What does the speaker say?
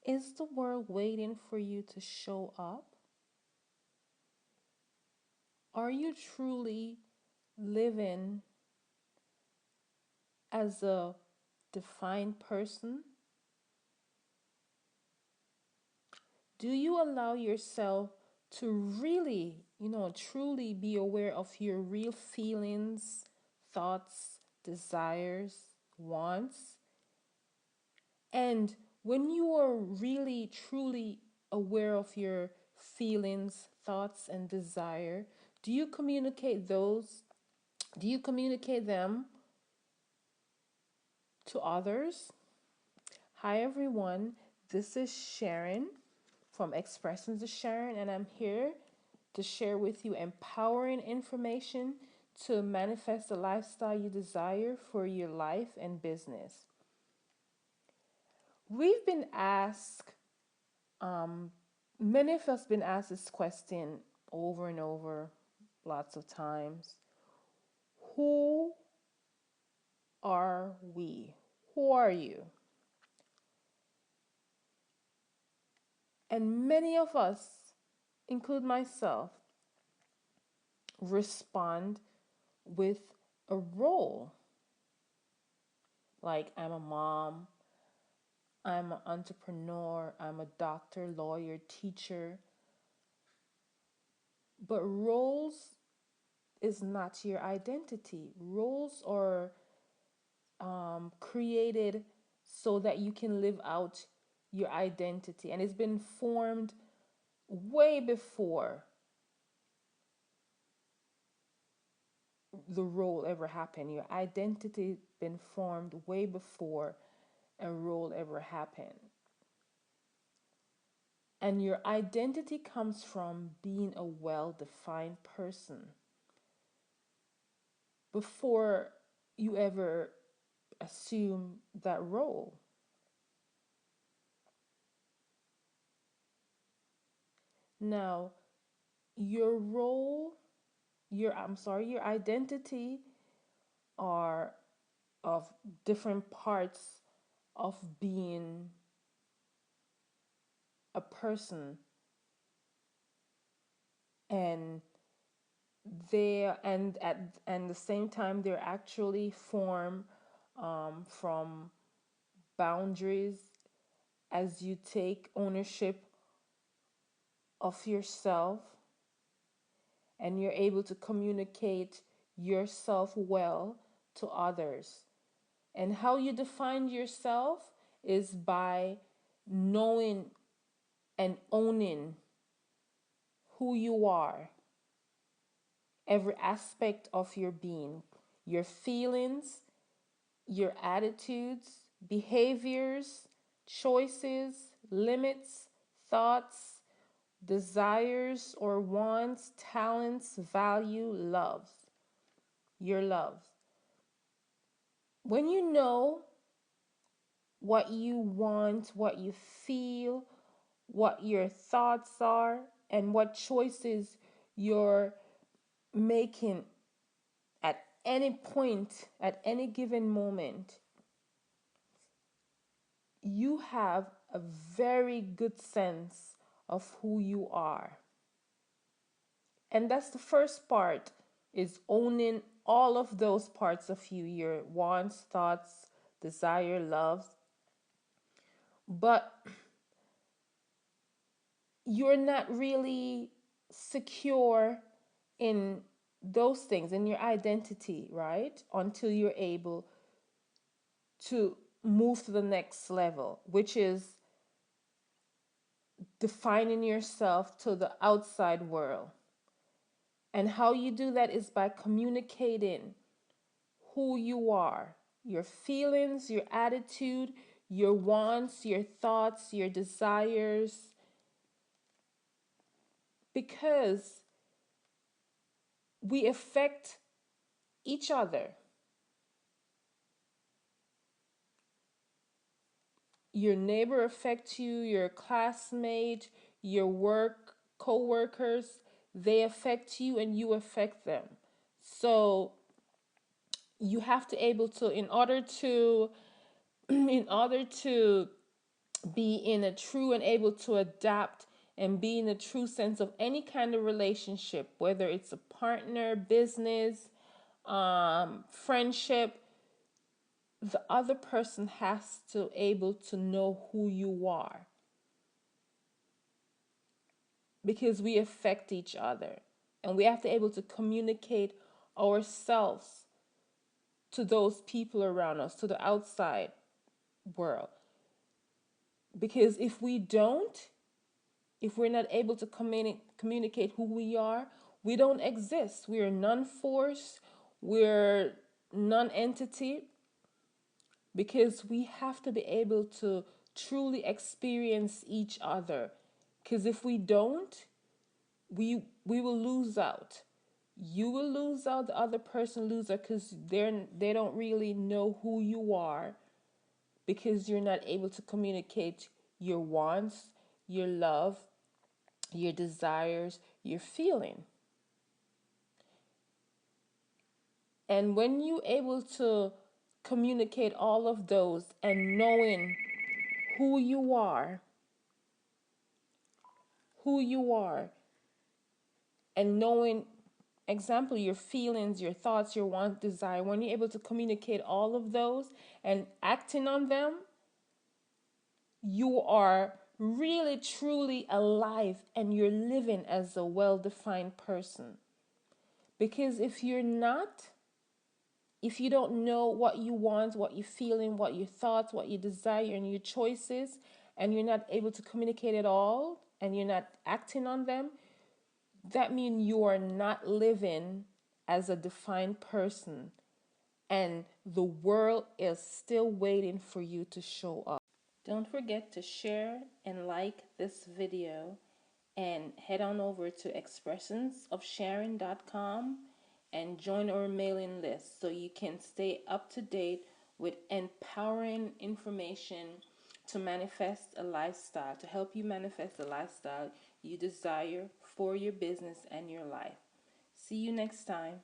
Is the world waiting for you to show up? Are you truly living as a defined person? Do you allow yourself to really, truly be aware of your real feelings, thoughts, desires, wants? And when you are really, truly aware of your feelings, thoughts, and desire, do you communicate those? Do you communicate them to others? Hi, everyone. This is Sharon from Expressions of Sharon, and I'm here to share with you empowering information to manifest the lifestyle you desire for your life and business. We've been asked, um, many of us been asked this question over and over, lots of times. Who are we? Who are you? And many of us, include myself, respond with a role. Like, I'm a mom, I'm an entrepreneur, I'm a doctor, lawyer, teacher. But roles is not your identity. Roles are created so that you can live out your identity. And it's been formed way before the role ever happened. Your identity been formed way before a role ever happened. And your identity comes from being a well defined person before you ever assume that role. Now, your role, your identity are of different parts of being a person, and and the same time they're actually formed from boundaries as you take ownership of yourself and you're able to communicate yourself well to others. And how you define yourself is by knowing and owning who you are, every aspect of your being, your feelings, your attitudes, behaviors, choices, limits, thoughts, desires or wants, talents, value, loves, your loves. When you know what you want, what you feel, what your thoughts are, and what choices you're making at any point, at any given moment, you have a very good sense of who you are. And that's the first part, is owning all of those parts of you, your wants, thoughts, desire, loves. But you're not really secure in those things, in your identity, right? Until you're able to move to the next level, which is defining yourself to the outside world. And how you do that is by communicating who you are, your feelings, your attitude, your wants, your thoughts, your desires, because we affect each other. Your neighbor affects you, your classmate, your work co-workers, they affect you and you affect them. So you have to able to in order to in order to be in a true and able to adapt and be in a true sense of any kind of relationship, whether it's a partner, business, friendship, the other person has to able to know who you are, because we affect each other, and we have to able to communicate ourselves to those people around us, to the outside world. Because if we're not able to communicate who we are, we don't exist. We are non-force, we're non-entity, because we have to be able to truly experience each other. Because if we don't, we will lose out. You will lose out, the other person lose out, because they don't really know who you are, because you're not able to communicate your wants, your love, your desires, your feeling. And when you're able to communicate all of those and knowing who you are, who you are, and knowing, example, your feelings, your thoughts, your want, desire, when you're able to communicate all of those and acting on them, you are really truly alive and you're living as a well-defined person. Because if you're not, if you don't know what you want, what you're feeling, what your thoughts, what you desire, and your choices, and you're not able to communicate it all, and you're not acting on them, that means you are not living as a defined person. And the world is still waiting for you to show up. Don't forget to share and like this video, and head on over to expressionsofsharon.com and join our mailing list so you can stay up to date with empowering information to manifest a lifestyle, to help you manifest the lifestyle you desire for your business and your life. See you next time.